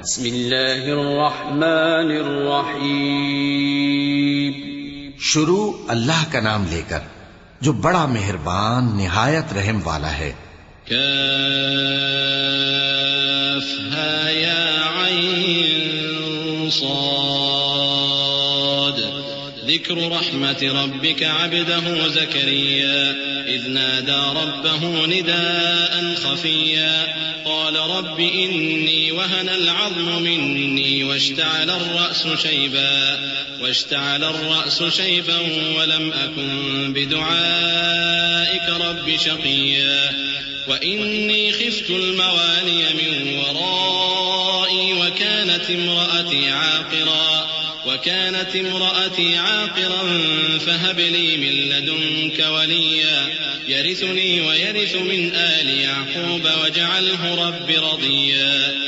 बिस्मिल्लाहिर्रहमानिर्रहीम। शुरू अल्लाह का नाम लेकर जो बड़ा मेहरबान निहायत रहम वाला है। काफ हा या ऐन साद ज़िक्र रहमत रब्बिक अब्दहु ज़करिया इज़ नादा रब्बहु निदाअन खफिया क़ाल रब्बि इन्नी वहन अल-अज़्मु मिन्नी वश्तअल الرأس شيبا ولم أكن بدعائك رب شقيا وإني خفت الموالي من ورائي وكانت امرأتي عاقرا فهب لي من لدنك وليا يرثني ويرث من آل يعقوب واجعله رب رضيا